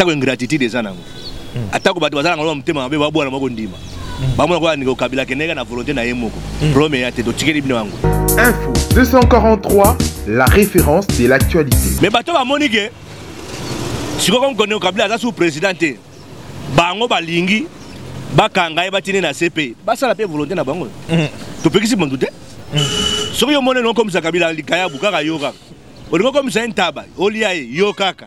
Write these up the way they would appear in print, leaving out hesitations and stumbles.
Tako ingratitude eza nango. Atako bato bazala ngolo mutema mabe babwana moko ndima. Bamona kwa ndiko Kabila keneka na volonté na yemoko. Problème ya te do tikeli bino wango. Info 243, la référence de l'actualité. Mais bato ba monike siko comme connaît Kabila za sous président te. Bango balingi bakanga batine na CP. Basala pe volonté na bango. To pekisi mondu te. Soko yo mone non comme ça Kabila likaya bukaka yoka. Olingo comme ça ntaba, olia yo kaka.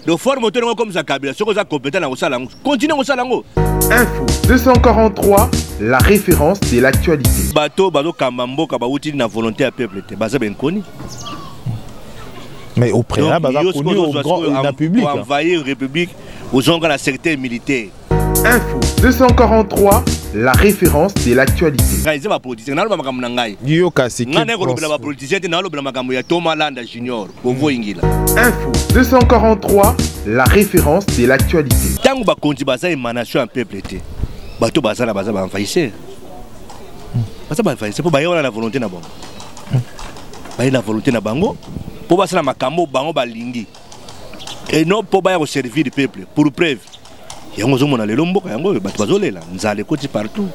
De forme autonome comme ça Kabila, soko za compétent na kosala ngo. Continue kosala ngo. Info 243, la référence de l'actualité. Bato bazo kamamboka ba uti na volonté à peuple te. Baza ben koni. Mais au préalable, baza connu au grand public. Pour envahir la République aux gens la sécurité militaire. Info 243, la référence de l'actualité. Réaliser ma politicien, na lo makambo na ngai. Yo kasi ki. Ngane ko lobela ba politicien te na lo lobela makambo ya Thomas Landa Junior. Bovo ingila. Info 243, la référence de l'actualité. Tango ba konti baza émanation en peuple te. Bato baza na baza ba envahisseur. Baza ba envahisseur pour ba yona la volonté na bango. Ba la volonté na bango pour baza na makambo bango ba lingi. Et non pour ba servir le peuple pour preuve. Yango zo mona lelo mboka yango bato bazolela nzale koti partout.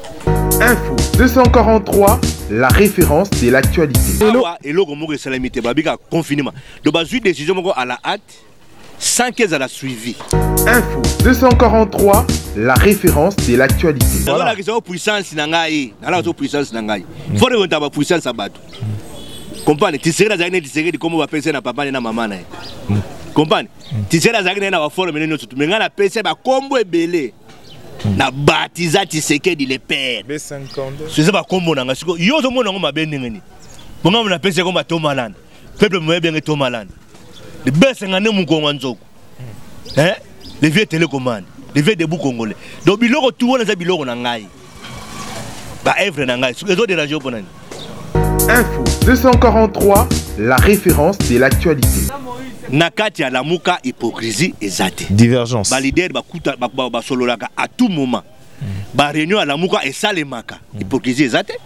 Info 243, la référence de l'actualité. Hello comme que salamité babika confinement. De bazu décision moko à la hâte sans qu'elle a suivi. Info 243, la référence de l'actualité. Voilà que c'est puissance nangai, nala zo puissance nangai. Faut de ta puissance à bato. Comprendre, tu serais dans tu serais comme va penser na papa na maman na. Comprendre? Tu serais dans na forme mais nous mais ngana penser ba combo ebele. Na baptiza Tshisekedi le père. B52. C'est pas combo nanga siko yo zo mona ngoma benengeni. Bonga mona penser comme Thomas Landa. Peuple moye bien Thomas Landa. Le B52 mukongo nzoko. Hein? Les vieux télécommandes, les vieux debout congolais. Donc biloko tout on a biloko na ngai. Ba œuvre na ngai. Les autres déranger pour nani. Info 243, la référence de l'actualité. Nakati ya lamuka hypocrisie ezate. Divergence. Ba leader bakuta ba sololaka à tout moment. Ba réunion à lamuka et salemaka. Hypocrisie ezate.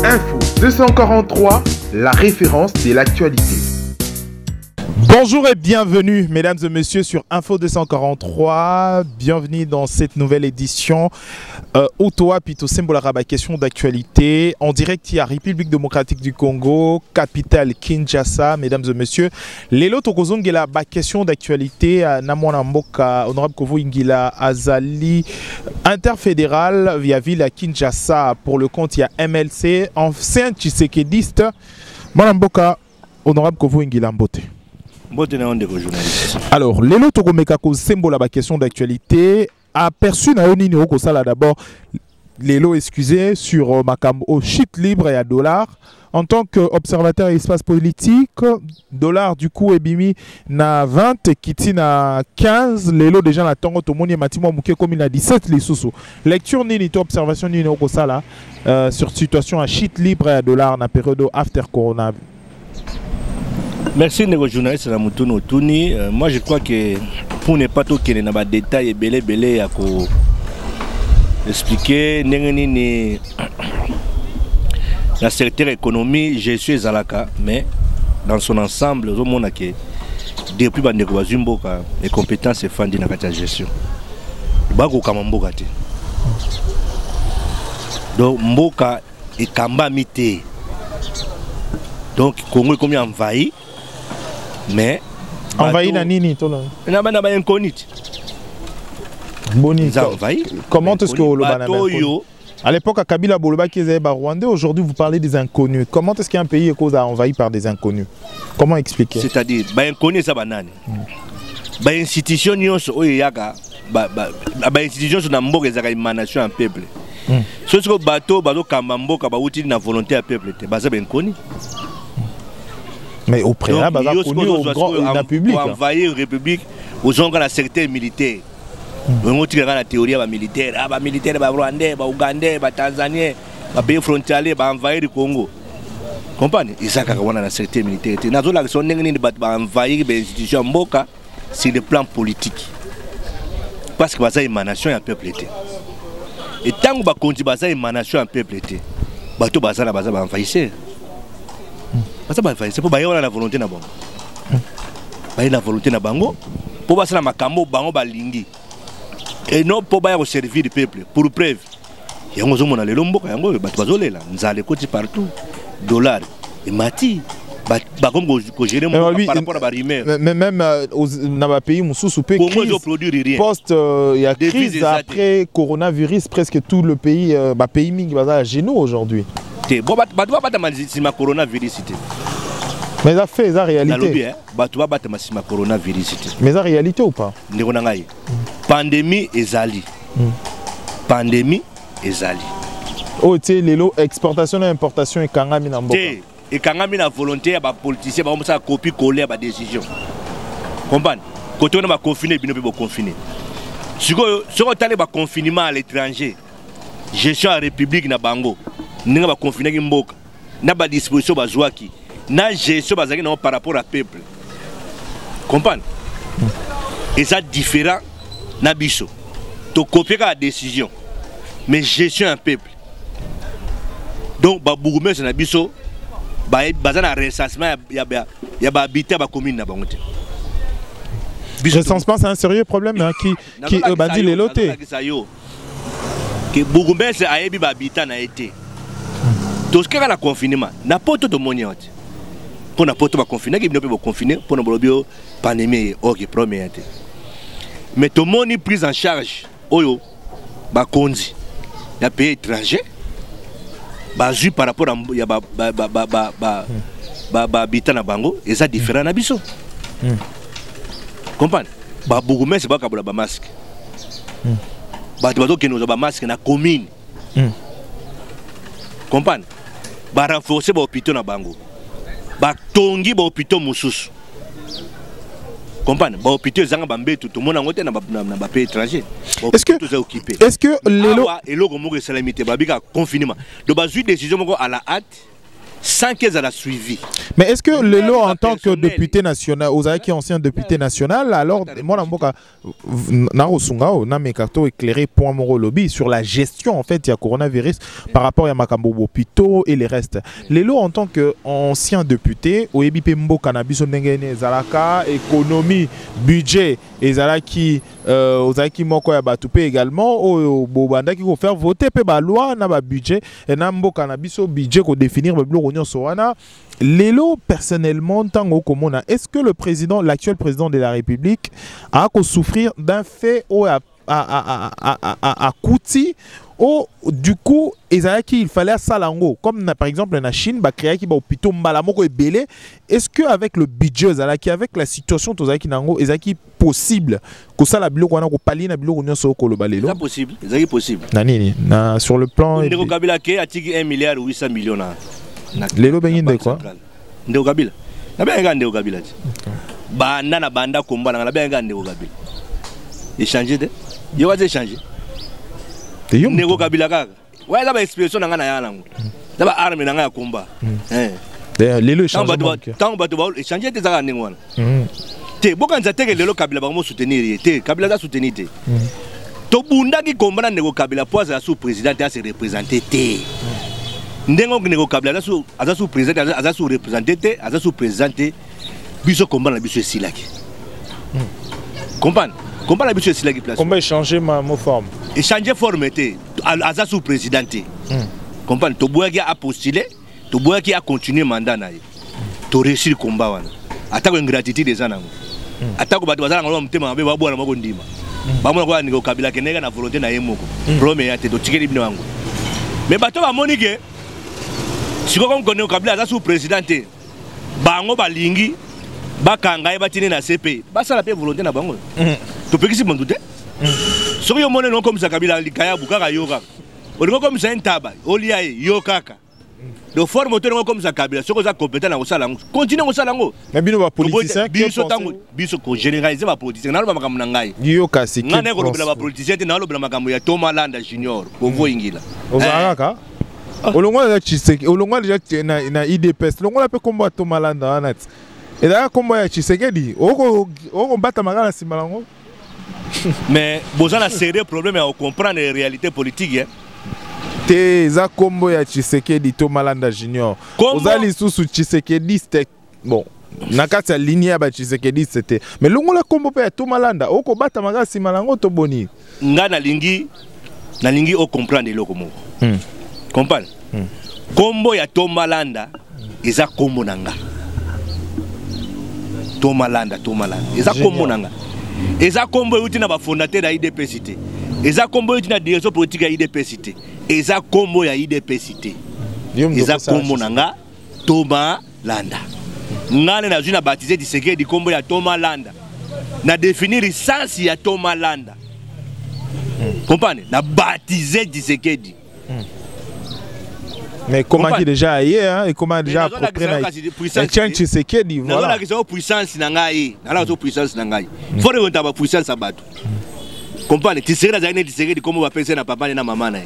Info 243, la référence de l'actualité. Bonjour et bienvenue mesdames et messieurs sur Info 243. Bienvenue dans cette nouvelle édition. Otoa Pito Sembolaraba, question d'actualité. En direct à République démocratique du Congo, capitale Kinshasa, mesdames et messieurs. Lelo Tokozongela, question d'actualité. Namona Mboka, honorable Kovo Ingila Azali, interfédéral via ville à Kinshasa. Pour le compte, il y a MLC, ancien Tshisekediste. Mboka, honorable Kovo Ingila Mbote. Alors, Lelo Tokomeka ko sembola ba question d'actualité aperçu na yoni ni okosala d'abord Lelo excusez sur makambo au chute libre et à dollar en tant qu'observateur espace politique dollar du coup ebimi na 20 kiti na 15 Lelo déjà na tongo tomoni matimo muke comme na 17 les sous lecture ni to observation ni okosala sur situation à chute libre et à dollar na période after corona. Merci les journalistes la Mutuno Tuni. Moi je crois que pour ne pas tout qu'il y ait des détails belé à expliquer ni la secteur économie je suis Zalaka mais dans son ensemble au monde que depuis bande Zumboka les compétences et fandi na la gestion. Bako kama mboka te. Donc mboka et kamba mité. Donc Congo est comme envahi. Mais envahi na nini tolo na bana ba inconite boni envahi. Comment est-ce que le à l'époque à Kabila Boloba qui est Rwandais, aujourd'hui vous parlez des inconnus. Comment est-ce qu'un pays est envahi par des inconnus? Comment expliquer? C'est-à-dire ba inconnus ça banane ba institution nyonso oyaka ba institution na mboka ezaka émanation en peuple. Ce que bateau bazo kamba mboka ba uti na volonté à peuple te baza ba inconnus. Mais au préalable, il connu au grand public. Pour envahir la République aux gens qui ont la sécurité militaire. On a la théorie militaire. Les militaires, les Rwandais, les Ougandais, les Tanzaniens, les pays frontaliers, ils envahir le Congo. Comprenez? Ils ont la sécurité militaire. Nous avons l'action d'envahir les institutions Mboka sur le plan politique. Parce que c'est une émanation à peuple. Et tant que c'est une émanation à peuple, bateau bazala bazala envahisseur. C'est pour bailler la volonté na bango. Bailler la volonté na bango pour passer la makambo bango balingi et non pour ba servir le peuple pour preuve yango zo mona lelo mboka yango bato bazolela nzale koti partout dollar et mati ba comme ko gérer mon par rapport à ba rumeur même dans ba pays mususu pe crise post il y a crise après coronavirus presque tout le pays ba pays mingi baza à genoux aujourd'hui te bon ba ta ma coronavirus te mais ça fait la réalité ba tu ba ta ma coronavirus te mais la réalité ou pas ndeko na ngai pandémie ezali pandémie ezali oh tu lelo exportation et importation et kangami na mboka et kangami na volonté ya ba politicien ba ça copie coller ba décision comprendre côté on va confiner bino pe confiner siko tale ba confinement à l'étranger gestion à république na bango ninga ba confiner ki mboka na ba disposition ba zwaki na gestion bazaki na par rapport à peuple comprendre et ça différent na biso to copier la décision mais gestion un peuple donc ba bourgmestre na biso baza na recensement ya ba habiter ba commune na bango te recensement c'est un sérieux problème hein, qui bandi les lotés que bourgmestre a yebi ba habitant na été to ce que la confinement na poto to moniote pour na poto ba confiner ki bino pe ba confiner pour na bolobio pandémie ok premier te mais tout le monde est pris en charge oyo ba konzi ya pays étranger bazu par rapport à ya ba habitant na bango et ça différent na biso comprendre ba bourgmestre ba kabola ba masque ba to ke nous ba masque na commune comprendre ba renforcer ba hôpital na bango ba tongi ba hôpital mususu comprendre ba hôpital zanga bambetu tout monde ngote na ba pays étranger est-ce que lelo eloko moko salamité babika confinement do bazui décision moko à la hâte sans qu'elles aient suivi. Mais est-ce que Lelo, en tant que député national, Ozaïki ancien député national, alors moi Namboka Narosungao Namekato éclairé point moro lobby sur la gestion en fait il y a coronavirus par rapport à Makambo Pito et les restes. Lelo en tant que ancien député au Ebipembo Cannabis Ndengene Zalaka économie budget et Zalaki Ozaïki Moko ya Batupe également au Bobanda qui faut faire voter pe ba loi na ba budget et Nambo Cannabis budget ko définir Lelo, personnellement, tango komona, est-ce que le président, l'actuel président de la République, a qu'à souffrir d'un fait ou à Kouti ou du coup, il fallait salango comme par exemple en Chine, bah créer qui ba hôpital mbalamoko et belé. Est-ce que avec le budget zalaki avec la situation tozaki nango, ezaki possible que ça la bilo kwana ko pali na bilo ko nyonso ko lo balelo? C'est possible, ezaki possible. Na nini? Na sur le plan Ndeko Kabila ke atiki 1 milliard 800 millions na. Lelo bengi de quoi? Ndeko Kabila. Na benga Ndeko Kabila. Banda na banda komba na benga Ndeko Kabila. Échanger de? Yo va échanger. Ndeko Kabila kaka. Ouais là ba expression na ngana yana ngo. Da ba arme na ngaya komba. Lelo échanger. Tant ba to ba échanger te zaka ndengwana. Te bokanza teke Lelo Kabila ba mo soutenir te. Kabila za soutenir te. To bunda ki komba na Ndeko Kabila poise la sous président a se représenter te. Ndenge Ndeko Kabila aza sous président aza sous représenté te aza sous présenté biso combat na biso esilaki. Comprendre combat na biso esilaki place. Combat changer ma forme. Échanger forme te aza sous présidenté. Comprendre to boya ki a postulé to boya ki a continuer mandat na ye. To réussir combat wana. Atako ingratitude des anango. Atako bato bazala ngolo mtema mabe babwa na mako ndima. Bamona kwa Ndeko Kabila keneka na volonté na ye moko. Premier ya te to tikeli bino wango. Mais bato ba monike si vous connaissez le Kabila sous président, bango balingi bakanga batine na CP basala pe volonté na bango to pekisi bandute so yo mone non comme ça Kabila likaya bukaka yoka on comme ça ntaba olia yokaka de forme autonome comme ça Kabila soko za compétent na kosala continue kosala ngo mais bino ba politicien biso ko généraliser ba politicien na lo makambo na ngai yoka siki ngana ko lobela ba politicien na lo bela makambo ya Thomas Landa Junior Kongo ingila ozalaka olongwa ya Tshisekedi olongwa déjà na IDPS olongwa la pe kombo to malanda wanat et là kombo ya Tshisekedi oko mbata magala simalango mais bozana sérieux problème à comprendre les réalités politiques hein te za kombo ya Tshisekedi to malanda junior ozali susu Tshisekedi bon nakati ya ligne ya ba Tshisekedi c'était mais longola kombo pe Thomas Landa oko bata makasi malango to boni nga nalingi o comprendre eloko moko comprendre kombo ya Thomas Landa eza kombo nanga Thomas Landa eza kombo nanga eza kombo yuti na ba fondateur ya IDPS te eza kombo yuti na direction politique ya IDPS te eza kombo ya IDPS te eza kombo nanga Thomas Landa ngane na juna baptisé Tshisekedi kombo ya Thomas Landa na définir sens ya Thomas Landa comprenez na baptisé Tshisekedi mais comment qui déjà ailleurs hein et comment déjà approprié na Tshisekedi voilà na puissance na ngai na la puissance na ngai faut remonter ba puissance abato comprenez Tshisekedi kombo ba pesa na papa na mama na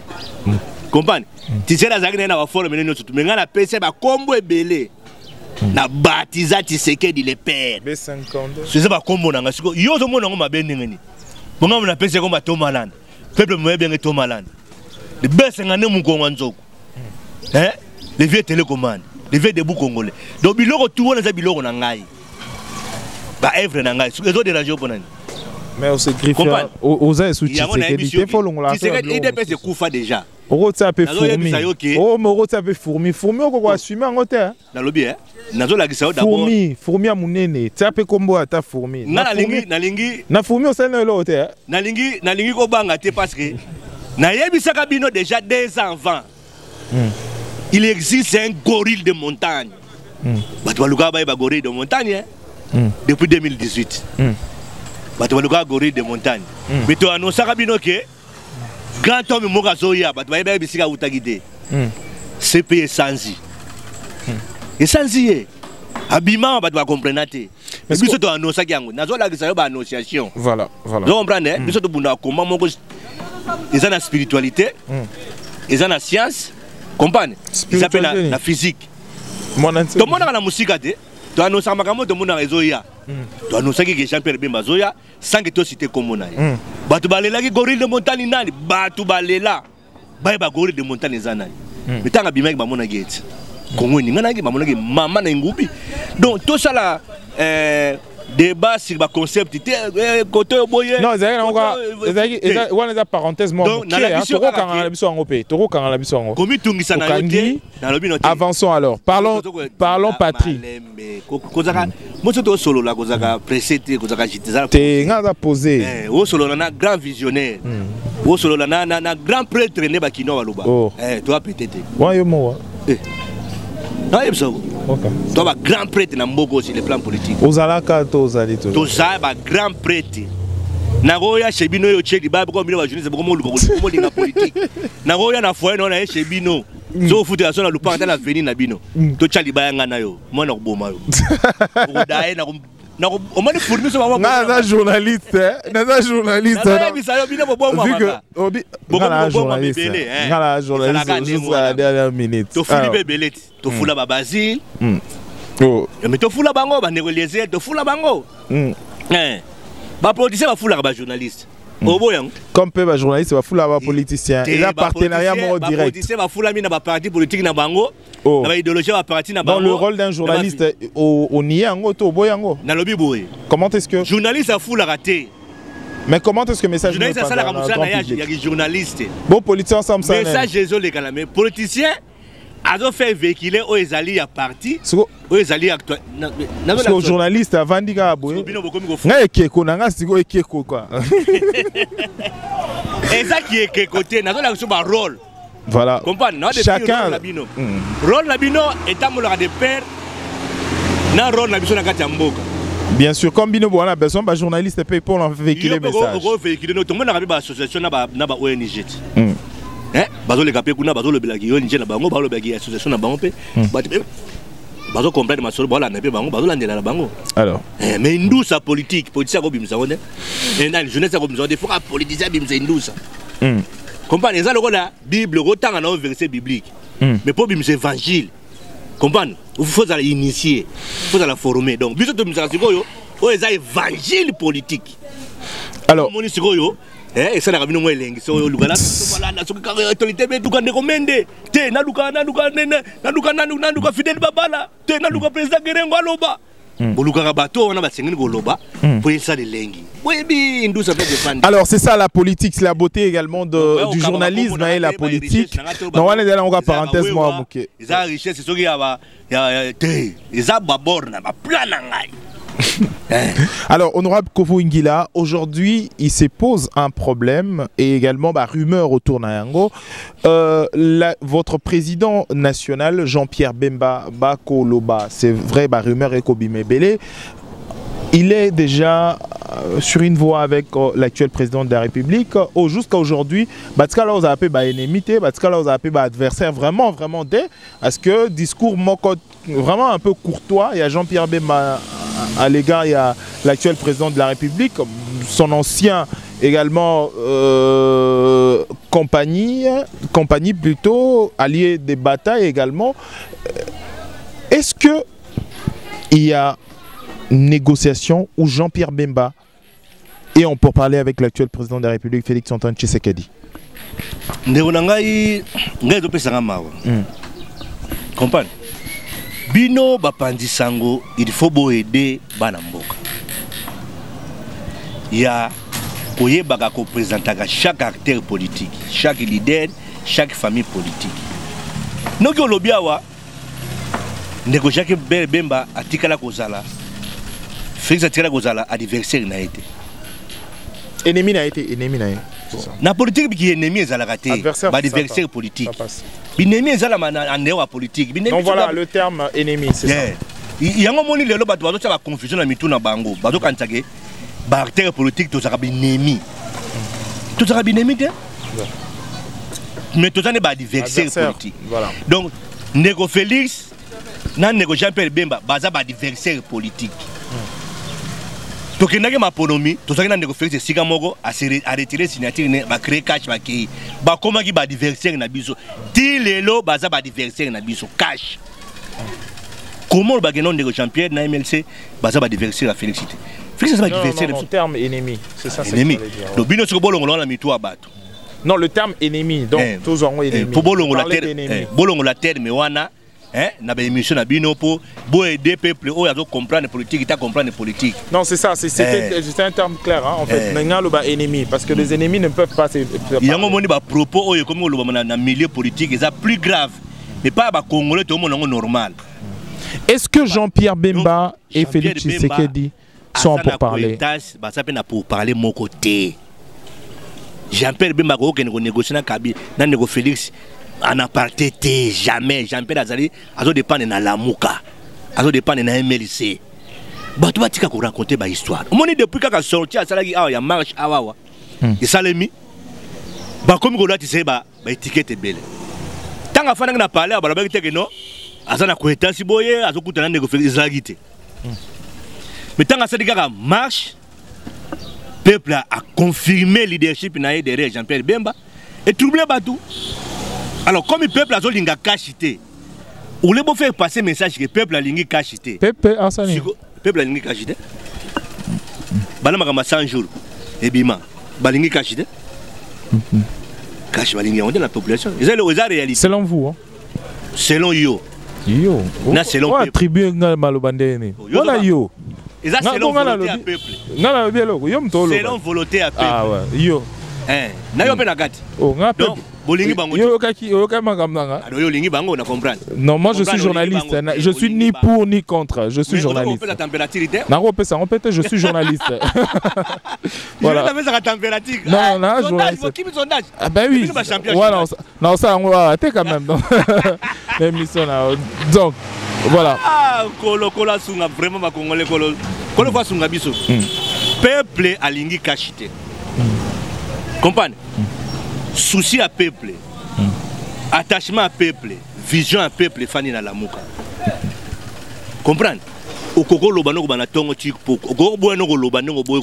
comprenez Tshisekedi na ba forme neno tutu menga na pesa ba kombo ebele na baptisa Tshisekedi le père B52 c'est ça kombo nanga siko yo zo mona ngoma benengeni bonga na pesa komba Thomas Landa peuple moye bien Thomas Landa le B52 mukongo nzoko hein les vieux télécommandes les vieux debout congolais donc biloko tout on a biloko na ngai ba œuvre na ngai les autres déranger pour nani mais on se griffe aux ailes sous Tshisekedi te faut longola Tshisekedi IDPS kufa déjà oko tsa pe fourmi oh mais oko tsa pe fourmi oko ko assumer ngote na lobby hein nazo la gisa d'abord fourmi ya munene tsa pe kombo ata fourmi nalingi na fourmi o sala lo te nalingi ko banga te parce que na yebisaka bino déjà 2 ans avant il existe un gorille de montagne bato baluka ba gorille de montagne depuis 2018 bato baluka gorille de montagne mais to annoncera bino que grand homme moka zoya bato ba bisika utagide CP Sanzi et Sanzi abima bato ba comprendre te mais biso to annoncer yango nazo la gisa yo ba annonciation voilà vous comprenez biso to bunda comment moko ils ont la spiritualité ils ont la science comprenez ils appellent la physique tout le monde a la musique tu annonces makambo tout le monde a zoya tu annonces que Jean-Pierre Bemba zoya sans que tu cites comme on a batu balela ki gorille de montagne nani batu balela ba gorille de montagne zanani mais tanga bimaki ba mona gate kongo ni ngana ki ba mona ki mama na ngubi donc tout ça là débat sur le concept côté boye non ezaki wana za parenthèse mo toko kanga la biso ngo pe toko kanga la biso ngo komi tungisa na yote na lobi note avançons alors parlons patrie kozaka moto to solo la kozaka précédé kozaka jitiza te ngaza poser o solo na grand visionnaire o solo na grand prêtre ne ba kino baloba toi peut-être wa yo mo non il faut toi ba grand prêtre na mboko sur le plan politique ozalaka to ozali to ça ba grand prêtre na roya chebino yo chedi ba ko mbino ba journaliste ko mo linga politique na roya na foyer no na chebino zo futu ya sona lupanga na venir na bino to chali ba yanga na yo mona ko boma yo ko dae na o mani fourmi so ba na journaliste na journaliste na bisa yo bino bo mama na journaliste juste à la dernière minute to fuli bebele to fula ba Basile mais to fula bango ba négocier to fula bango ba politicien ba fula ba journaliste comme peu ba journaliste ba fula ba politicien il a partenariat direct ba politicien ba fula mi na ba parti politique na bango na ba idéologie ba parti na bango dans le rôle d'un journaliste au nier yango to boyango na lobi boye comment est-ce que journaliste a fula raté mais comment est-ce que message journaliste ça la ramusana ya journaliste bon politicien ensemble ça message désolé quand même politicien azo fait véhiculer au ezali à parti au ezali actuel parce que journaliste avandika boye nga ekeko nanga siko ekeko quoi ça qui est côté nazo la sur ba rôle voilà comprendre chacun rôle labino est amour de père na rôle na biso na kati ya mboka bien sûr comme bino bona besoin ba journaliste paye pour véhiculer message ko véhiculer no to mona ba association na ba ONG bazo le kapé kuna bazo le belaki ONG na bango bazo le belaki association na bango pe bazo comprendre masolo bala na pe bango bazo landela na bango alors mais ndusa politique ko bimisa wone na jeunesse ko bimisa des fois politicien bimisa ndusa comprendre ça le la bible ko tanga na verset biblique mais pour bimisa évangile comprendre il faut ça initier il faut ça la former donc biso to bimisa sikoyo o eza évangile politique alors moni sikoyo et ça n'a pas vu nous l'élengi so lugala voilà na soki ka autorité be duka ndeko mende te na duka fidèle babala te na duka président Gerengo aloba Alors c'est ça la politique, c'est la beauté également du journalisme et la politique. Non, on est là, on va parenthèse moi. Alors, honorable Kovo Ingila, aujourd'hui, il se pose un problème et également rumeur autour d'Ayango. Votre président national, Jean-Pierre Bemba Bakoloba, c'est vrai, rumeur et Kobimebele, il est déjà sur une voie avec l'actuel président de la République. Jusqu'à aujourd'hui, Batskala vous a appelé ennemi, Batskala vous a appelé adversaire, vraiment, parce que discours vraiment un peu courtois. Il y a Jean-Pierre Bemba à l'égard, il y a l'actuel président de la République, son ancien également compagnie plutôt, allié des batailles également. Est-ce que il y a négociation où Jean-Pierre Bemba et on peut parler avec l'actuel président de la République, Félix Antoine Tshisekedi? Comprends? Bino bapandi sango, il faut aider Banamboka. Il y a koyeba ko présenter chaque acteur politique, chaque leader, chaque famille politique. Nous qui lobiawa négocier que Bemba atikala kozala. Félix atikala kozala adversaire na été. Ennemi na été. Na politique qui est ennemi ezalakate, adversaire politique. Ennemi ezalama en néo politique. Donc voilà le terme ennemi, c'est ça. Il y a un moment lelo bato bazo la confusion na mituna bango. Bazo kantsake ba acteur politique to zaka ennemi. To zaka ennemi te? Mais to zane ba adversaire politique. Voilà. Donc Nego Félix na Nego Jean-Pierre Bemba baza ba adversaire politique. Donc il y a ma ponomi, tout ça qui a négocié c'est Sigamoko à retirer signature à créer cash à qui bah comment qui va adversaire na biso ti lelo baza ba adversaire na biso cash comment le bagnon de Jean-Pierre na MLC baza ba adversaire à Félicité Félix ça va adversaire le terme ennemi c'est ça ennemi donc bino sur bolongo la mito abato non le terme ennemi donc tous ont ennemi pour bolongo la terre mais wana na ba émission na bino pour aider peuple o yazo comprendre politique ta comprendre politique. Non, c'est ça, c'est un terme clair en fait. Maintenant le ba ennemi parce que les ennemis ne peuvent pas se il y a un moment ba propos o comme le na milieu politique c'est plus grave mais pas ba congolais tout le monde normal. Est-ce que Jean-Pierre Bemba et Félix Tshisekedi sont pour parler? Bah ça peut na pour parler mon côté. Jean-Pierre Bemba ko négocier na Kabi na nego Félix en aparté jamais Jean-Pierre Azali azo dépendre na Lamuka azo dépendre na MLC bato batika ko raconter ba histoire omoni depuis kaka sorti asalaki awa ya marche awa et salemi ba comme ko lati se ba étiquette belle tanga fana na parler ba ba kiteke no azana ko etansi boye azo kutana nego Félix mais tanga sadi kaka marche peuple a confirmé leadership na derrière Jean-Pierre Bemba et troublé batou. Alors comme le peuple a linga cachité, ou le beau faire passer message que le peuple a lingi cachité. Peuple a lingi cachité. Balama kama 100 jours. Et bima, balingi cachité. Cache balingi on dit la population. C'est la réalité. Selon vous hein? Selon yo. Yo. Na selon peuple. Attribuer ngal malobandene. Voilà yo. Et ça selon volonté à peuple. Ngala bielo yo mtolo. Selon volonté à peuple. Ah ouais, yo. Na yo pe na gati. Oh, nga peuple. Non, moi je suis journaliste. Je suis ni pour ni contre. Je suis journaliste. Je suis journaliste. Voilà. Non, non, journaliste. Ah ben oui. Voilà. Non, ça on va arrêter quand même. L'émission là. Donc, voilà. Ah, vraiment ma congolais peuple a lingi cachité. Comprenez? Souci à peuple, attachement à peuple, vision à peuple, Fanny na Lamuka. Comprendre?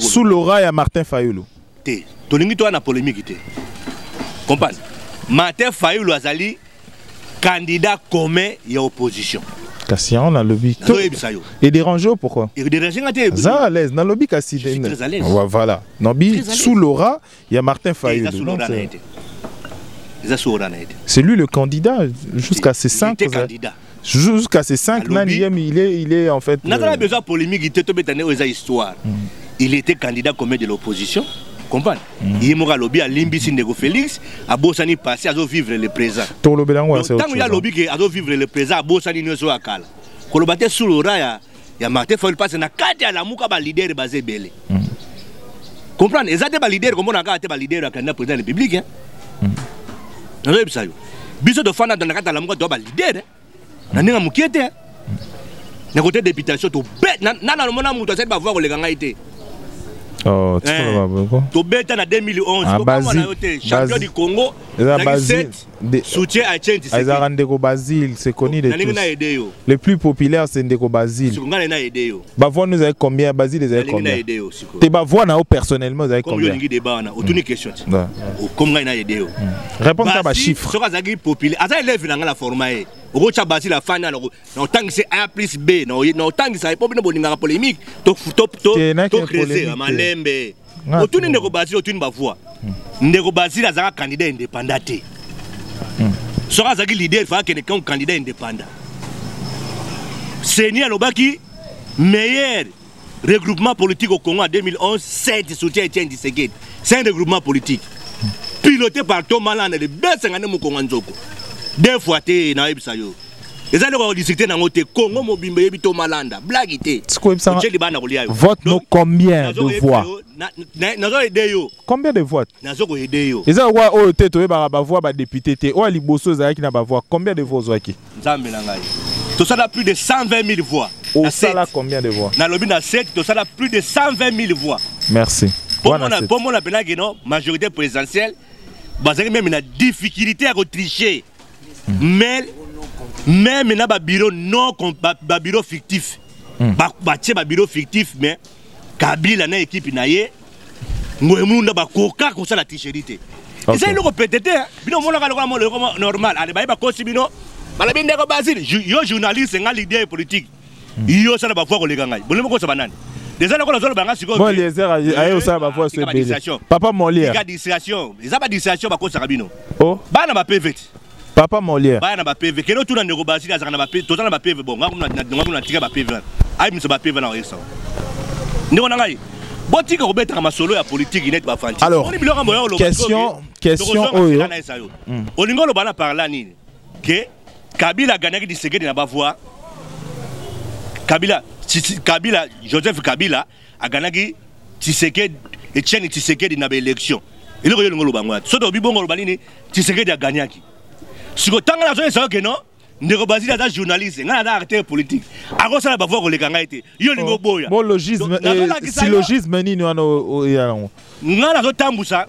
Sous l'aura, il y a Martin Fayulu. Tu as une polémique. Comprendre? Martin Fayulu azali candidat commun et opposition. Cassian, on a le lobby. Et dérangé pourquoi? Il dérange ça à l'aise. Dans le lobby, je suis très à l'aise. Voilà. Sous l'aura, il y a Martin Fayulu. C'est lui le candidat jusqu'à ces 5 candidats. Jusqu'à ces 5 manièmes, il est en fait. N'a pas besoin de polémique, il était aux histoire. Il était candidat comme de l'opposition. Comprendre? Il est lobby à Limbi Ndeko Félix, à Bossani passé à vivre le présent. Tant qu'il y a lobby qui a vivre le présent, à Bossani ne soit calme. Quand le bâtiment sous le rail, il y a Martin Foyle passe na kati ya la muka ba leader basé belé. Comprendre? Exactement ba leader comme on a gâté ba leader à candidat président de la République. Vous savez ça? Biso de fana dans la kati la muka doit ba leader. Na ninga mukiete. Na côté députation to bet na na mona muto cette ba voir le ganga été. Oh, tu vois pas. To bet en 2011 comment on a été champion du Congo. Soutien à Tchèque. Aïza Ndeko Basile, c'est connu de tous. Le plus populaire, c'est Ndeko Basile. Bavois, nous avez combien? Basile, vous avez combien? Tes Bavois, personnellement, vous avez combien? Répondez à ma chiffre. Si populaire, à ça, élève dans la forme. Au Basile, la fan, tant que c'est A plus B, tant que ça n'est pas une polémique, to créer, malembe. Autour de Ndeko Basile, autour de Bavois. Ndeko Basile, a un candidat indépendant. Sera Zagi leader, il faut qu'il y ait un candidat indépendant. Seigneur Lobaki, meilleur regroupement politique au Congo en 2011, c'est soutien Etienne Tshisekedi. C'est un regroupement politique. Piloté par Thomas Land, le best en Congo Nzoko. Deux fois, tu es Sayo. Les gens qui ont discuté dans le Congo, Mobimbe, Thomas Land, blague était. Vote nous combien de voix? Combien de votes? Et ça, on tête va voix député, on a les bossos qui n'a pas voix. Combien de voix qui? Tout ça a plus de 120 000 voix. Au Sala, combien de voix? Dans le lobby 7, tout ça a plus de 120 000 voix. Merci. Pour moi, la majorité présidentielle, même une difficulté à tricher. Mais même dans un bureau non, un bureau fictif. Un bureau fictif, mais Kabila na équipe naie, nous na bakoka comme ça la tricherie. Et ça il le répété, bino mo le normal, allez ba kosi bino, bala bin Ndeko Basile, yo journaliste nga leader politique. Yo ça na ba fois ko le ganga. Bon mo ko ça banane. Déjà là ko zo banga siko. Bon les airs ayo ça ba fois c'est belé. Papa Molière. Distraction, les aba distraction ba ko ça bino. Oh. Ba na ba PV. Papa Molière. Ba na ba PV. Keno tout na Ndeko Basile za na ba PV, tout na ba PV bon, nga tire ba PV. Ay mi so ba PV na ça. Alors, question Oyo. Olingo lo bana parla nini que Kabila a gagné Tshisekedi na ba voix. Kabila Joseph Kabila a gagné Tshisekedi et Etienne Tshisekedi na ba élection. Il est lo bangwa. Soto bibongo lo balini Tshisekedi a gagné qui. Siko tanga na zo ça que non. Ndeko Basile est journaliste, il a arrêté politique. Alors ça va voir que les gars étaient. Yo lingo boya. Bon logisme, syllogisme ni nous allons. Nazo tambusa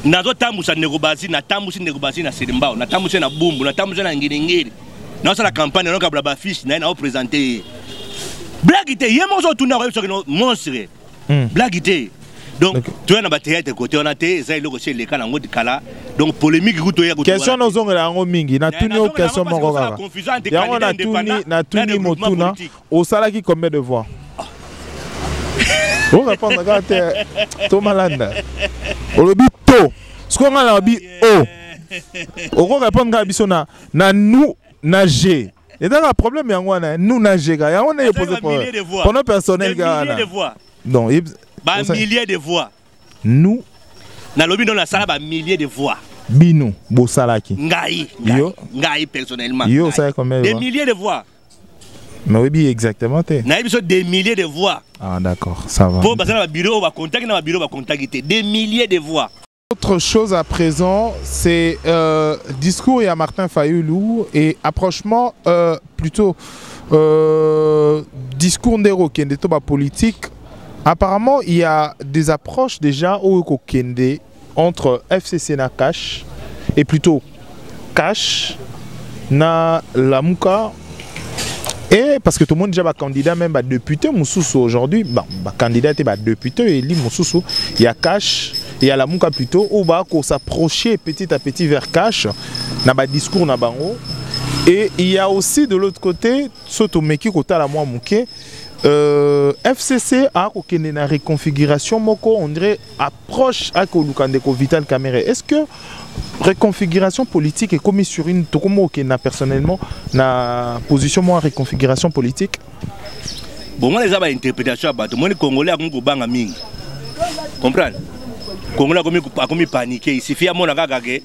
Ndeko Basile, na tambusi Ndeko Basile na Sedembao, na tambusi na Bumbu, na tambusi na Ngirengiri. Na ça la campagne na kabla ba fiche na présenter. Blague était, yemo zo tuna ko so monstre. Blague était. Donc, tu as un théâtre côté, on a été, ça il est le cas dans le cas. Donc, polémique, question nous avons la mingi, na tuni au question mon gars. Ya on a tuni motuna, au salaki combien de voix? On répond regarde Thomas Landa. On le dit to. Ce qu'on a là dit o. On répond ga bisona na nous na G. Et dans le problème ya ngwana nous na G ga. Ya on est posé pour nos personnel ga. Non, milliers de voix. Nous, na lobby dans la salle milliers de voix. Bino, Bosalaki. Ngai personnellement. Yo, ça combien des milliers de voix. Mais oui, exactement. Des milliers de voix. Ah d'accord, ça va. Pour passer dans le bureau, on va contacter des milliers de voix. Autre chose à présent, c'est discours à Martin Fayoulou et approchement plutôt discours d'Héro qui est politique. Apparemment, il y a des approches déjà au Kokende entre FCC na Cash et plutôt Cash na Lamuka. Et parce que tout le monde déjà va candidat, même va député Moussoussou aujourd'hui, candidat et député, il dit Moussoussou, il y a Cash, il y a Lamuka plutôt, où va s'approcher petit à petit vers Cash, na ba discours na bango. Et il y a aussi de l'autre côté, Sotomeki Kota la moi Mouké. FCC a une reconfiguration moko on dirait approche à Kolukandeko Vital Kamerhe. Est-ce que reconfiguration politique est commise sur une tokomo qui n'a personnellement na position moi reconfiguration politique? Bon moi les a ba interprétation ba tout monde congolais a ko banga mingi. Comprendre? Congolais a commis paniquer il suffit à mon kaka ke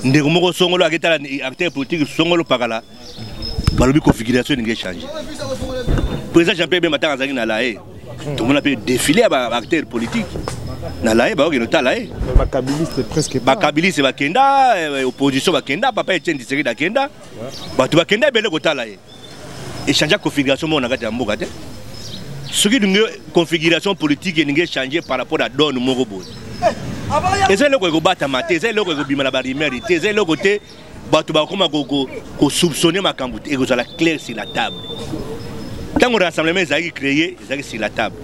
ndeko moko songolo aketala acteur politique songolo pakala. Balobi configuration n'engage changer. Président Jean-Pierre Bemba Azaki na laé. Tout le monde a pu défiler à acteurs politiques. Na laé ba okino ta laé. Ba Kabili c'est presque pas. Ba Kabili c'est ba kenda opposition ba kenda papa Etienne Tshisekedi da kenda. Ba tu ba kenda belé ko ta laé. Et changer configuration mon ngati mboka te. Ce qui d'une configuration politique n'engage changer par rapport à donne moko bo. Et c'est le ko bata maté, c'est le ko bima la barimeri, c'est le côté Batu ba koma ko soupçonner ma kamboute et que ça la clair sur la table. Quand on rassemblement est créé, c'est sur la table.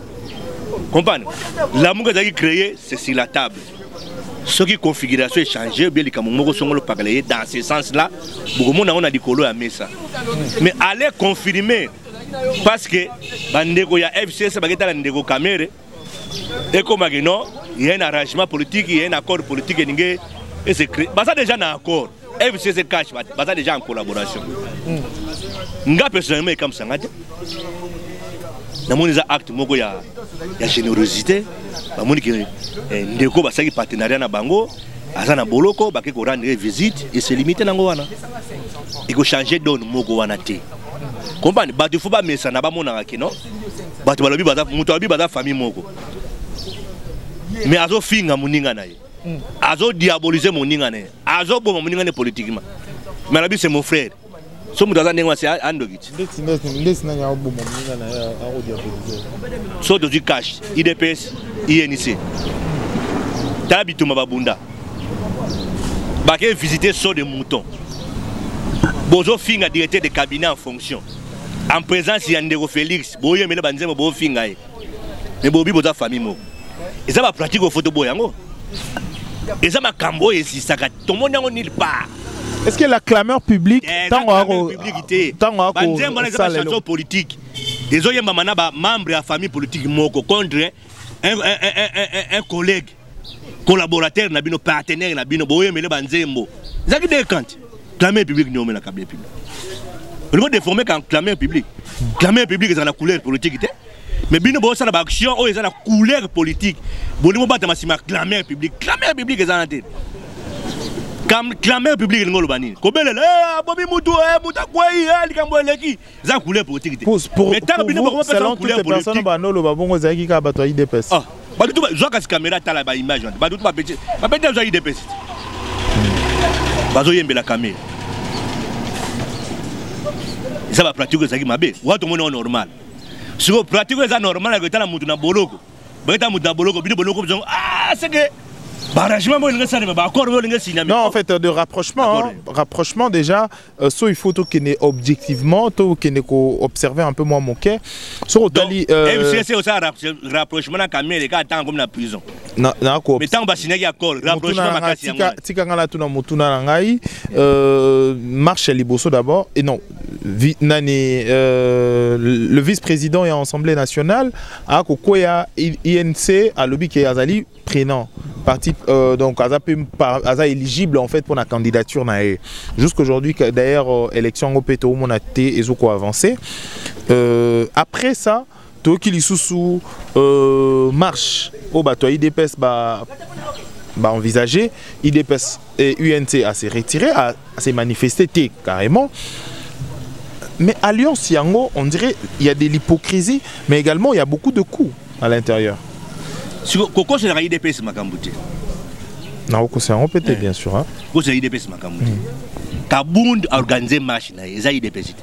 Comprenez? L'amour que vous créé, c'est sur la table. Ce qui configuration est changé, bien les Kamomoko sont parler dans ce sens-là. Beaucoup de monde a dit qu'on a mis ça. Mais allez confirmer parce que bandeko ya FCS bageta ndeko Kamere et comme non, il y a un arrangement politique, il y a un accord politique et c'est créé. Bah ça déjà un accord. FCC cache, bah déjà en collaboration. Nga personnellement comme ça, dans mon acte, il y a générosité. Bah mon qui ndeko bah ça qui partenariat na bango, azana boloko, bah qui rendre visite et se limiter na ngoana. Il faut changer donne moko wana te. Comprenez? Bah tu faut pas mettre ça na ba mon na non. Bah tu balobi bah muto abi bah famille moko. Mais azo finga muninga na ye. Azo diaboliser mon ningane. Azo bon mon ningane politiquement. Mais la c'est mon frère. So mu daza ndengwa c'est andogit. So dozi cash, IDPS, INC. Tabitu mababunda. Baké visiter so de mouton. Bozo finga directeur de cabinet en fonction. En présence il y a Ndeko Félix, boye mele banzemo bo finga e. Mais bobi boza famille mo. Et ça va pratiquer au photo boyango. Et ça m'a cambo et si ça tout le monde n'est nulle part. Est-ce que la clameur publique tant politique les autres membres de la famille politique moko contre un collègue collaborateur na bino partenaire na bino boye mele banzembo zaki de quand clameur publique nyome na clameur public on va déformer quand clameur public c'est la couleur politique mais bino bo ça na action o eza na couleur politique bolimo bata masima clameur public eza na tête comme clameur public ngolo bani ko belela bobi mutu muta kwai likambo eleki za couleur politique mais tant bino ba selon toutes les personnes ba nolo ba bongo zaki ka bato IDPS ah ba tout zo ka caméra tala ba image ba tout ba petit zo IDPS ba zo yembe la caméra ça va pratiquer ça qui mabe wa to mona normal si vous pratiquez ça normal avec la moutouna boloko ah c'est que non en fait de rapprochement déjà so il faut qu'il ait objectivement qu'il ait observer un peu moins mon cœur sur Otali FCC aussi rapprochement na Kamere ka tant comme na prison na ko mais tant ba signer accord rapprochement makasi yango tika ngala tuna mutuna na ngai marche liboso d'abord et non le vice-président et l'Assemblée nationale a kokoya INC à lobby qui azali prénom parti donc aza éligible en fait pour la candidature jusqu'aujourd'hui d'ailleurs élection au péto mon até ezoko avancé après ça to kili susu marche au bateau IDPS ba envisagé IDPS et UNC à se retirer à se manifester carrément. Mais Alliance Yango, on dirait il y a de l'hypocrisie, mais également il y a beaucoup de coups à l'intérieur. Koko c'est la IDPS Makambouté. Non, c'est un peut-être bien sûr. Koko c'est la IDPS Makambouté. Kabound a organisé marche là, ils a IDPS.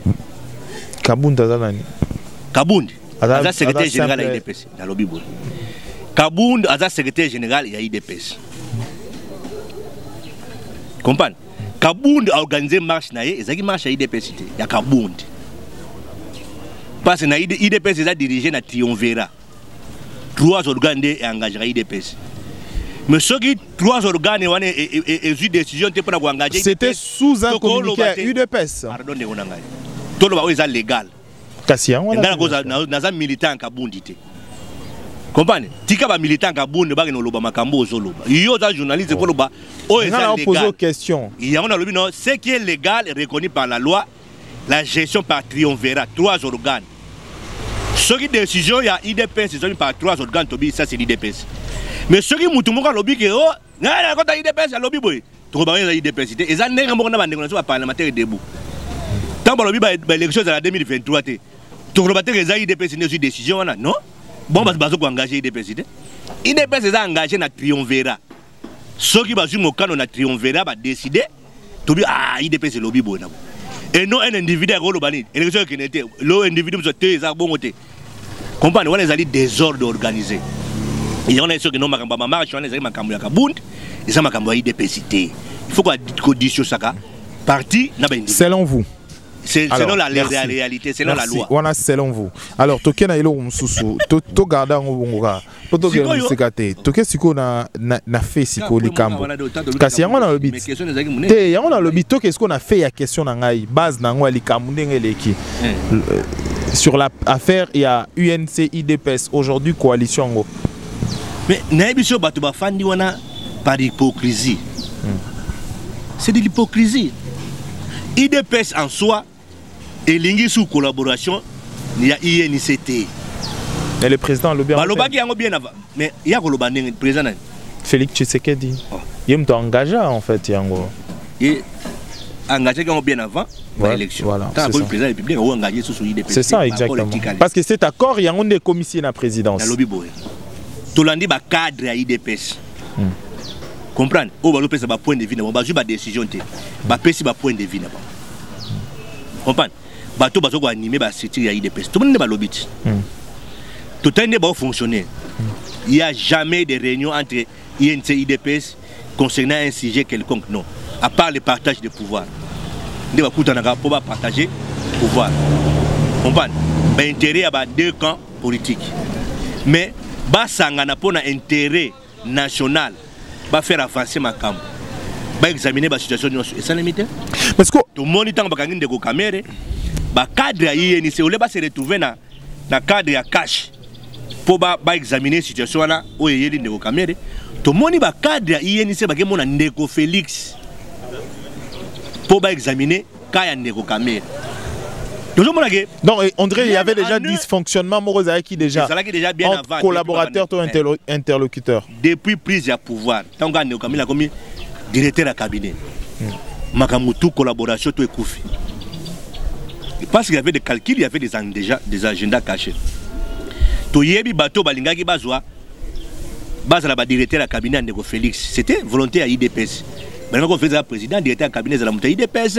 Kabound azalani. Kabound, aza secrétaire général de l'IDPS dans le Bible. Kabound aza secrétaire général de l'IDPS. Comprends? Kabound a organisé marche na ye, ezaki marche à IDPS il y a Kabound. Parce que na IDPS a dirigé na triomvirat. 3 organes et engagé à IDPS. Mais ceux qui 3 organes et eu décision pour engager. C'était sous un communiqué à UDPS. Pardon de onangai. Tout le monde est légal. kasi yango naza militant kabundi te comprenez tika ba militant kabundi ba no loba makambo ozoloba yo za journaliste ko loba o eza légal question yango na lobi non ce qui est légal est reconnu par la loi la gestion par triumvirat 3 organes ce qui décision ya IDPS c'est par 3 organes tobi ça c'est l'IDPS mais ce qui mutu moko lobi ke oh ngala kota IDPS ya lobi boy to ba ya IDPS te eza ndenge moko na bandeko na so parlementaire debout tant ba lobi ba élection za la 2023 te to loba te eza IDPS ne sur décision wana non bon bazo ko engager IDPS te IDPS eza engagé na triumvirat ce qui bazu mokano na triumvirat ba décider tobi ah IDPS lobi boy na et non un individu à Rolobani, élection qui n'était, l'individu soit à bon côté. Comprenez, on les a dit désordre organisé. Et on a ceux qui n'ont pas marché, on les a dit Makambo Yakabund, et ça Makambo IDPCT. Il faut qu'on dise sur ça. Parti, selon vous. Selon la réalité, selon la loi. On a selon vous. Alors, toke na ilo msusu, to garda ngobonga. To ke musikate. Toke siko na fait siko likambo. Kasi yango na lobi. Te yango na lobi toke siko na fait ya question na ngai base na ngwa likambo ndenge leki. Sur la affaire il y a UNC IDPS aujourd'hui coalition ngo. Mais na biso bato ba fandi wana par hypocrisie. C'est de l'hypocrisie. IDPS en soi et lingi sous collaboration il y a INCT. Et le président le bien. Bien avant. Mais il y a le président Félix Tshisekedi. Il est engagé en fait yango. Et engagé bien avant l'élection. Voilà. Tant que le président de la République a engagé sous IDPS. C'est ça exactement. Parce que cet accord il y a une commission à la présidence. La lobby boy. Tolandi ba cadre à IDPS. Comprendre au ba lopesa ba point de vue na ba ju ba décision te ba pesi ba point de vue na ba comprendre ba to ba zo ko animer ba cité ya IDPS tout le monde ba lobiti tout ne ba fonctionner il y a jamais de réunion entre INC et IDPS concernant un sujet quelconque non à part le partage de pouvoir ne ba kutana ka pour ba partager pouvoir comprendre ba intérêt à ba deux camps politiques mais ba sangana pona intérêt national va faire avancer ma camp. Va examiner la situation et ça limite. Parce que tout le monde est en train de se caméra. Le cadre à INC, on va se retrouver dans le cadre à cash pour examiner la situation là où il y a des caméras. Tout le monde est dans le cadre à INC, va avoir un Félix pour examiner quand il y a des caméras. Non, on dirait qu'il y avait déjà dysfonctionnement qui déjà bien entre collaborateurs et interlocuteurs. Depuis prise de pouvoir, tant qu'on a commis directeur de cabinet, Makamutu collaboration tout est koufi. Parce qu'il y avait des calculs, il y avait des agendas cachés. To yebi bateau balingaki bazwa bazala ba directeur de cabinet de Félix, c'était volontaire à IDPS. Maintenant qu'on fait le président, directeur de cabinet de la montée IDPS,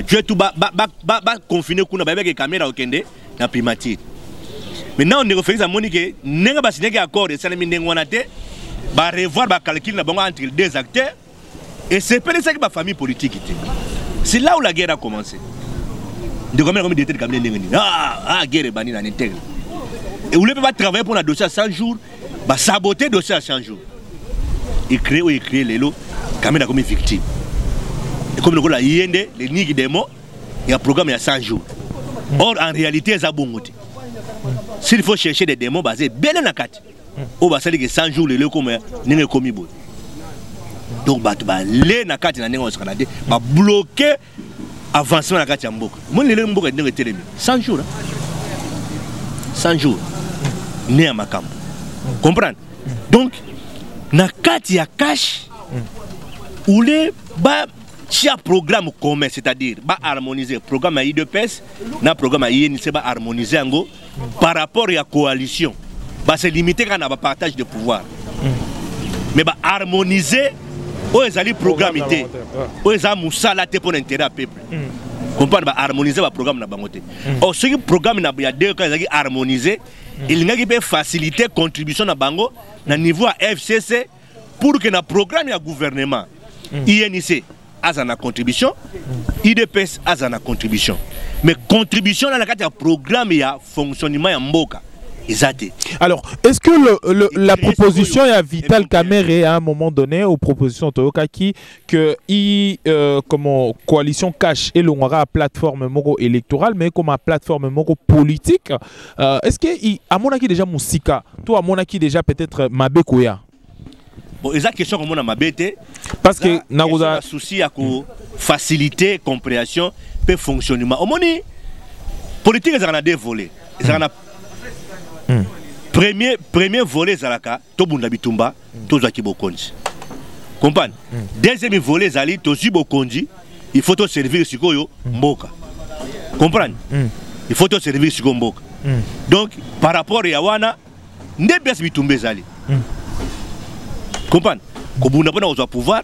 Dieu tout confiné kuna ba avec caméra au kende na primature. Maintenant on est refait ça monique nenga ba signé accord de salami ndengwana te ba revoir ba calcul na bango entre les deux acteurs et c'est peut-être ça que ma famille politique était. C'est là où la guerre a commencé. De combien de directeur de cabinet ndengani guerre bani na intègre. Et vous ne pouvez pas travailler pour un dossier à 100 jours, bah saboter le dossier à 100 jours. Il crée les lots. Quand même comme victime. Et comme le gars IND, les niggas des mots, il y a un programme il y a 100 jours. Or en réalité, c'est bon. S'il faut chercher des démons basés bien dans la carte, on va dire que 100 jours les lots comme n'est commis bon. Donc les na carte na négo sera là, va bloquer avancement la carte en boucle. Moi les mboka n'est que 100 jours. 100 jours. Né à Makambo. Comprendre? Donc na carte il y a cash. Où les programme commun, c'est-à-dire harmoniser le programme à IDPS, le programme à INC va harmoniser par rapport à la coalition. C'est limité quand on a un partage de pouvoir. Mais harmoniser, où est le programme où est le pour l'intérêt du peuple. Comprendre harmoniser le programme. Or, ce programme il y a deux cas harmonisé, il y a faciliter la contribution à Bango au niveau FCC pour que le programme y a gouvernement. INC a sa contribution, IDPS a sa contribution. Mais contribution dans le cadre du programme, il y a fonctionnement en Mboka. Exact. Alors, est-ce que la proposition est à Vital Kamerhe à un moment donné, aux propositions Toyokaki, que comme coalition cash et l'ongara plateforme moro électorale, mais comme plateforme moro politique, est-ce que à mon avis déjà Moussika, toi à mon avis déjà peut-être Mabekoya? Bon, exact question comme on a Mabete. Parce que nous avons un souci à faciliter compréhension et fonctionnement. Au moment politique, ils ont deux volets. Ils ont premier volet zalaka tobunda bitumba tozaki bokonzi. Comprendre? Deuxième volet zali tozi bokonzi, il faut te servir sikoyo mboka. Comprendre? Il faut te servir sikoyo mboka. Donc par rapport à wana ndebes bitumbe zali. Comprendre? Kobunda pona ozo pouvoir,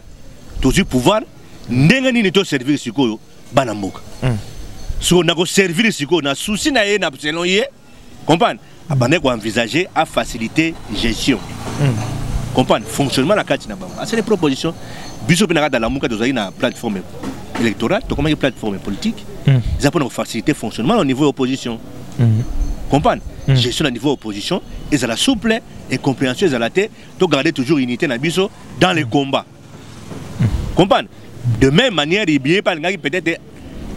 tozi pouvoir ndenga nini to servir sikoyo bana mboka. So na ko servir sikoyo na souci na ye na selon ye. Comprendre? Abandonner quoi envisager à faciliter gestion. Comprendre fonctionnement la carte na bango. C'est des propositions. Biso penaka dans la muka de na plateforme électorale, to comment une plateforme politique. Ils apprennent à faciliter fonctionnement au niveau opposition. Comprendre gestion au niveau opposition et ça la souple et compréhension à la tête, to garder toujours unité na biso dans les combats. Comprendre de même manière il bien pas peut-être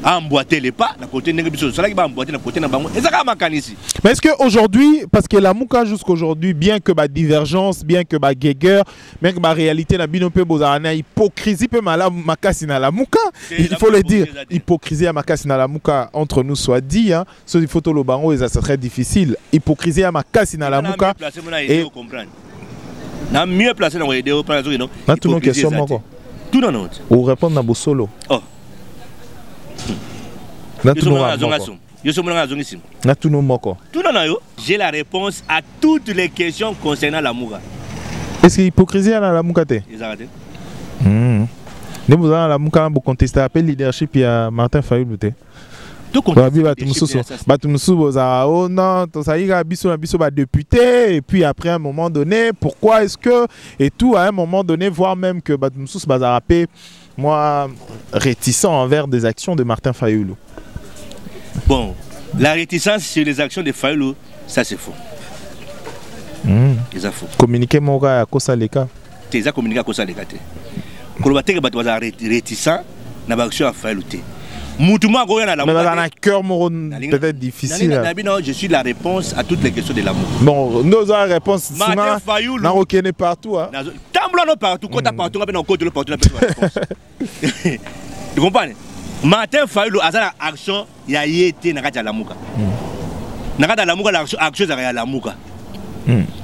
emboîter les pas, la côté négatif, c'est là qui va emboîter la côté n'abamo. Et ça va ici. Mais est-ce qu'aujourd'hui, parce que la Mouka jusqu'aujourd'hui, bien que ma divergence, bien que ma guégueur, bien que ma réalité n'a bien peu beau à hypocrisie peu mal ma cassine à la Mouka, il faut le dire, hypocrisie à ma cassine à la Mouka entre nous soit dit, hein, sur les photos le baron et ça serait difficile. Hypocrisie à ma cassine à la Mouka. Et n'a mieux placé dans les vidéos par exemple. N'a tout nos questions encore. Tout dans notre. Ou répondre à vos solo. Oh. J'ai la réponse à toutes les questions concernant la Mouga. Est-ce que l'hypocrisie à la Mouga? Ils arrêtent. Vous avez la Mouga pour contester l'appel leadership et à Martin Fayoulou. Oh non, ça y est, député, et puis après à un moment donné, pourquoi est-ce que, et tout à un moment donné, voire même que Batumsous Bazarapé, moi, réticent envers des actions de Martin Fayoulou. Bon, la réticence sur les actions de Fayoulou, ça c'est faux. C'est faux. Communiquer mon gars à Kosa Leka. C'est ça, communiquer à Kosa Leka. Quand on va réticent, on va action à Fayoulou. Mais dans un cœur peut-être difficile. Je suis la réponse à toutes les questions de l'amour. Bon, nos réponses, Martin Fayoulou. On reconnaît partout. Tamblano partout, quand tu partout, on côté le partout, tu comprends? Martin Fayoulou a une action, il a été dans la Mouka. Dans la Mouka, l'action est dans la Mouka.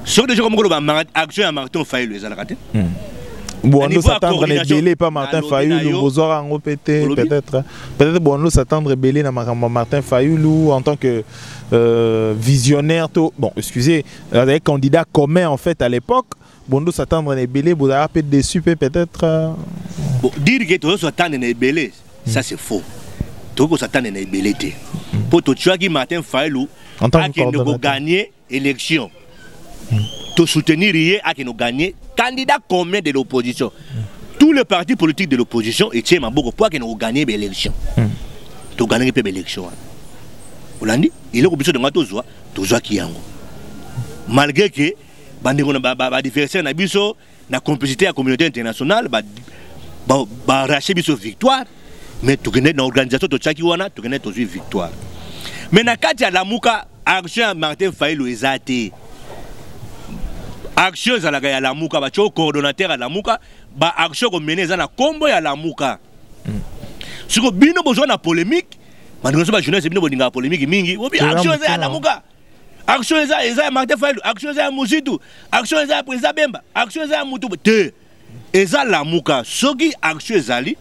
Ce que je comprends, action à Martin Fayoulou, ils ont raté. Bon, nous s'attendre à belé pas Martin Fayoulou, vous aurez en répété peut-être. Peut-être bon, nous s'attendre à belé Martin Fayoulou en tant que visionnaire. Bon, excusez, avec candidat commun en fait à l'époque. Bon, nous s'attendre à belé, vous avez peut-être déçu peut-être. Bon, dire que tu s'attendre à belé, ça c'est faux. Tu s'attendre à belé. Pour tout choix qui Martin Fayoulou a gagné l'élection. Pour soutenir à qui nous gagner candidat commun de l'opposition. Tous les partis politiques de l'opposition étaient beaucoup pour qu'ils nous gagné l'élection. Tu gagnes l'élection. Vous l'avez dit, il est obligé de gagner tout ça qui est en malgré que la différence na complicité à la communauté internationale racheter biso victoire, mais tu connais dans l'organisation de Tchaki wana tu connais toujours victoire. Mais na kati ya Lamuka action Martin Fayoulou ezate. Action za la Lamuka ba coordonnateur à Lamuka ba action ko mener za na kombo ya Lamuka. Siko bino besoin na polémique, mandingo ba jeunesse bino bolinga polémique mingi, obi action za ya Lamuka. Action eza Martin Fayoulou, action eza Muzitu, action eza président Bemba, action eza Mutu te. Eza Lamuka, soki action ezali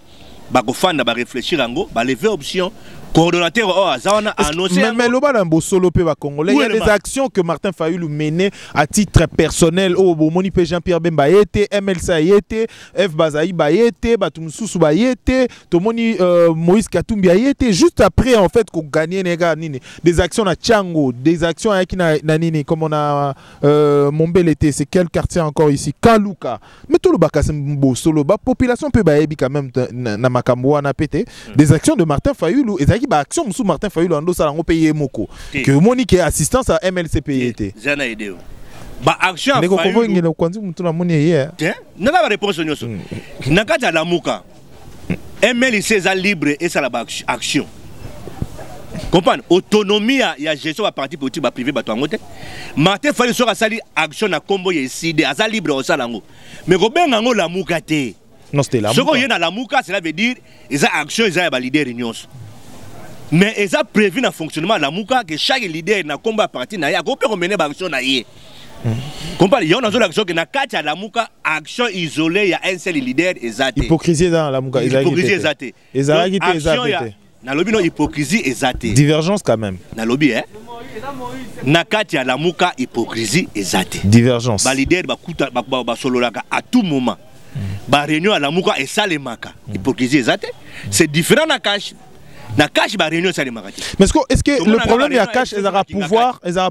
ba ko fanda ba réfléchir ango, ba lever option coordonnateur annoncé. Mais le bas d'un solo pe va congolais, il y a des actions que Martin Fayoulou menait à titre personnel. Oh, Moni P Jean-Pierre Bemba était, MLSA était, F Bazaï était, Batumsoussou était, Tomoni Moïse Katumbi était. Juste après en fait qu'on gagnait des actions à Tchango, des actions à Nini, comme on a Mombel était, c'est quel quartier encore ici, Kaluka. Mais tout le bas solo bas population peut baébi quand même na Makamboa na pété. Des actions de Martin Fayoulou et qui ba action sous Martin Fayulu ando ça lango payer moko que monique assistance à MLCP zana ideo ba action mais ko ko ngene ko nzi mutu na moni hier na la réponse nyoso na kata la muka MLC za libre et ça la action comprendre autonomie ya gestion à parti politique ba privé ba to ngote Martin Fayulu so sali action na kombo ya side aza libre au salango mais ko benga ngo la muka te non c'était la muka ce qu'on y a dans la muka cela veut dire ils a action ils a ba leader union mais ils a prévu dans fonctionnement la muka que chaque leader na kombo à parti na ya ko peut mener ba action na yé comprendre yo na zo action que na kati ya la muka action isolée ya un seul leader ezate hypocrisie dans la muka hypocrisie ezate na lobby no hypocrisie ezate divergence quand même na lobby na kati ya la muka hypocrisie ezate divergence ba leader ba kuta ba sololaka à tout moment ba réunion à la muka et salemaka hypocrisie ezate c'est différent na cash ba réunion salemaka mais est-ce que le problème il y a cash ils aura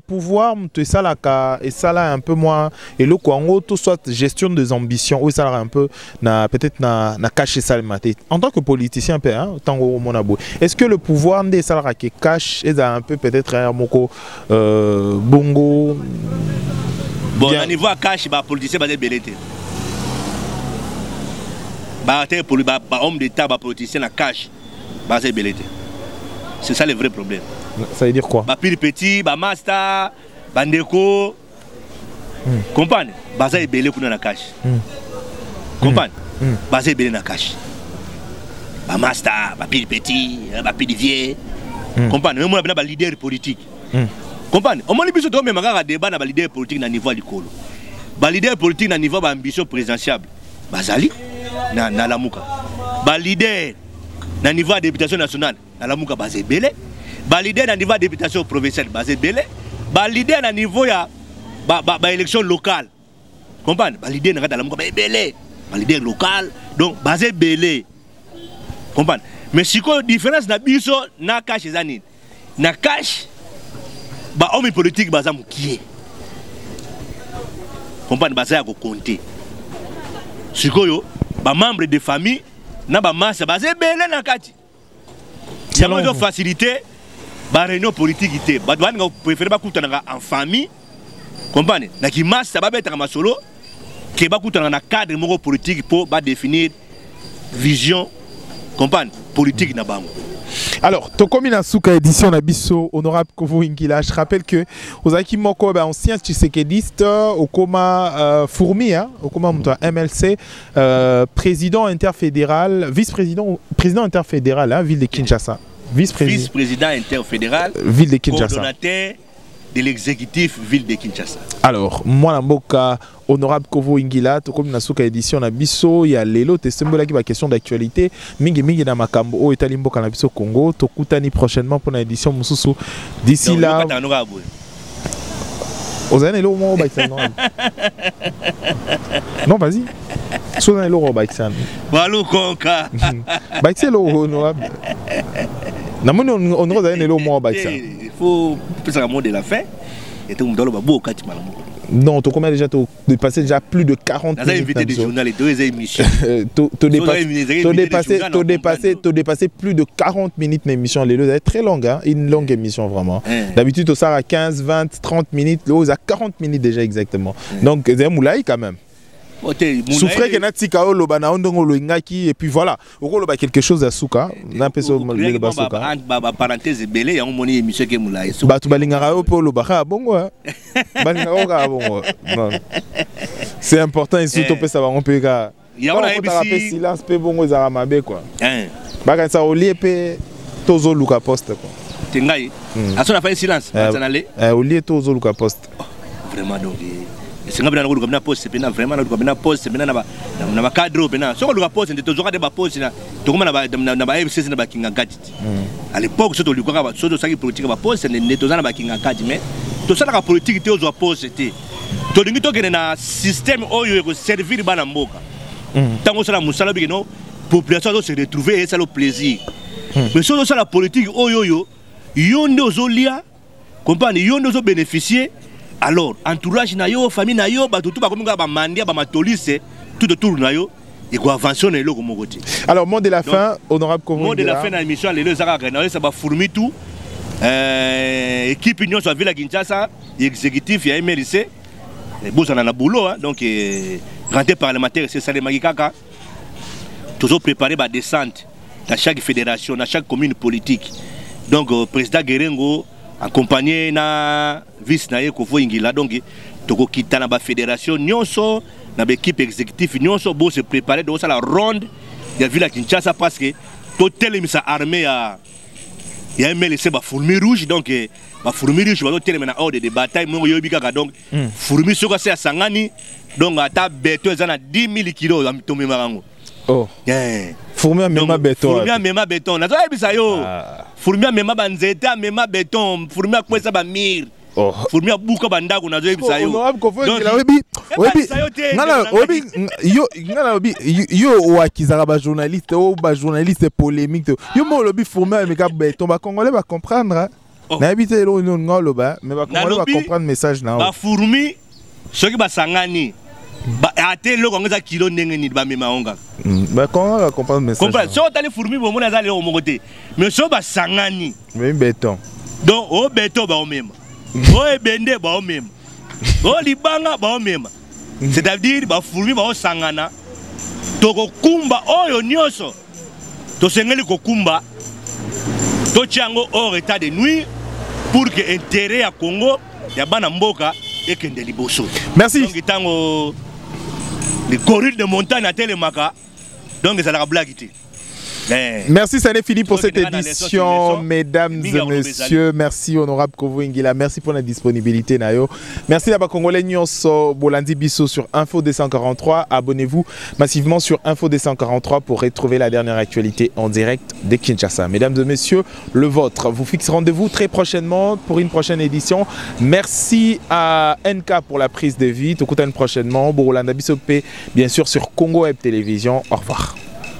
pouvoir te ça la et ça là un peu moins et le Congo tout soit gestion des ambitions ou ça un peu na peut-être na cash salemaka en tant que politicien peu hein tango monabo est-ce que le pouvoir des salariés qui cash ils a un peu peut-être un moko bongo bon à niveau cash ba politicien ba belete ba homme d'état ba politicien na cash c'est ça le vrai problème. Ça veut dire quoi? Ba pile petit, ba master, ba ndeko. Comprendre? Baza ebele kuna na cash. Comprendre? Baza ebele na cash. Ba master, ba pile petit, ba pile vieux. Comprendre? Même on a ba leader politique. Comprendre? On m'a dit biso to même ngaka débat na ba leader politique na niveau likolo. Ba leader politique na niveau ba ambition présidentielle. Bazali na la muka. Ba leader na niveau de députation nationale na la muka basé belé ba leader na niveau de députation provinciale basé belé ba leader na niveau ya ba élection locale comprendre ba leader na la muka ba belé ba leader local donc basé belé comprendre mais si quoi différence na biso na cash ezani na cash ba homme politique baza mukie comprendre baza ya ko compter sikoyo ba membre de famille na ba masse basé belé na kati ça nous faciliter ba réunion politique ité ba doit nga préférer ba kutana en famille comprendre na ki masse ça ba betaka masolo ke ba kutana na cadre moko politique pour ba définir vision comprendre politique na bango. Alors, Tokomina Souka édition Nabiso, honorable Kovo Ingila, je rappelle que aux Aki Moko, ancien tshisekédiste, au coma Fourmi, au coma MLC, président interfédéral, vice-président, président interfédéral, ville de Kinshasa. Vice-président interfédéral, ville de Kinshasa. Coordonnateur de l'exécutif ville de Kinshasa. Alors, moi, Namboka, honorable Kovo Ingila, comme na souka édition na biso, il y a lelo testembola qui va question d'actualité, mingi na makambo o etalimbo kana biso Congo, tokutani prochainement pour une édition mususu. D'ici là, Ozane lo mo baitsan non. Non, vas-y. Sozane lo baitsan. Walu konka. Baitse lo honorable. Namoni on ozane lo mo baitsan. Il faut plus un mot de la fin et tout le monde beau quand tu m'as. Non, tu combien déjà dépassé déjà plus de 40 minutes. Invité des journaux et deux émissions. Tu dépassé plus de 40 minutes d'émission. Les deux est très longue, hein? Une longue émission vraiment. D'habitude tu sors à 15, 20, 30 minutes, là à 40 minutes déjà exactement. Donc c'est moulay quand même. Souffrez que natika o loba na ondongo lo ingaki et puis voilà oko loba quelque chose à souka na peso le basuka ba parenthèse belé ya moni émission ke moulay ba tu balingara o po loba ka bongo balingara ka bongo non c'est important et surtout pe ça va on peut ka ya on a ABC silence pe bongo za mabe quoi ba kan ça au lieu pe tozo luka poste quoi tengai a son a fait silence ça n'allait au lieu tozo luka poste vraiment donc c'est nga bina ko bina poste bina vraiment ko bina poste bina na ba cadre bina so ko luka poste to zoka de ba poste na to ko na ba FCC na ba kinga gati à l'époque surtout luka ba so to saki politique ba poste ne to zana ba kinga gati mais to sala ka politique te ozo poste te to dingi to kene na système oyo ko servir bana mboka tango sala musala bi no population do se retrouver et ça le plaisir mais so to sala politique oyo yo nde ozolia comprendre yo nde ozo bénéficier. Alors, entourage na yo, famille na yo, ba tout ba kominga ba mandia ba matolise tout autour na yo, et quoi avancer na eloko moko te. Alors mot de la fin, honorable Congo. Mot de la fin na émission les deux zaka na ça ba fourmi tout équipe union sur Ville Kinshasa exécutif ya MLC bozana na boulot hein, donc grand parlementaire c'est Salé Magikaka toujours préparer ba descente dans chaque fédération dans chaque commune politique. Donc président Gerengo accompagné na vice na Kofo Ingila donc toko kita na ba fédération nyonso na l'équipe exécutive nyonso bo se préparer dans la ronde ya Ville Kinshasa parce que totel misa armée ya MLC ba fourmi rouge donc ba fourmi rouge ba totel na ordre de bataille mo yobi kaka donc fourmi soko se sangani donc ata beto ezana 10 000 kilos am tomé marango. Oh. Fourmi a même béton. Fourmi a même béton. Na zo ebisa yo. Fourmi a même banzete a même béton. Fourmi a kwesa ba mir. Fourmi a buka bandako na zo ebisa yo. Yo wa kizara ba journaliste ou ba journaliste polémique. Yo mo lobi fourmi a même béton ba congolais va comprendre. Na habité lo ngolo ba mais ba congolais va comprendre message na. Ba fourmi soki ba sangani. Ate le Congo za kilo ndenge ni ba mema onga. Ba comment va comprendre message. Comprendre. So tali fourmi bo mona za le mo côté. Mais so ba sangani. Mais béton. Donc au béton ba o mema. O ebende ba o mema. O libanga ba o mema. C'est-à-dire ba fourmi ba o sangana. Toko kumba oyo nyoso. To sengeli ko kumba. To tiango hors état de nuit pour que intérêt à Congo ya bana mboka ekende liboso. Merci. Donc itango les gorilles de montagne à Télémaka. Donc, ça la blague. Merci, ça n'est fini pour cette édition, mesdames et messieurs. Merci, honorable Kovo Ingila. Merci pour la disponibilité, Nayo. Merci à Congolais Nyonso Bolandi Bisso sur Info 243. Abonnez-vous massivement sur Info 243 pour retrouver la dernière actualité en direct de Kinshasa. Mesdames et messieurs, le vôtre vous fixe rendez-vous très prochainement pour une prochaine édition. Merci à NK pour la prise de vie. Tout prochainement. Bolandi Bisso, bien sûr, sur Congo Web Télévision. Au revoir.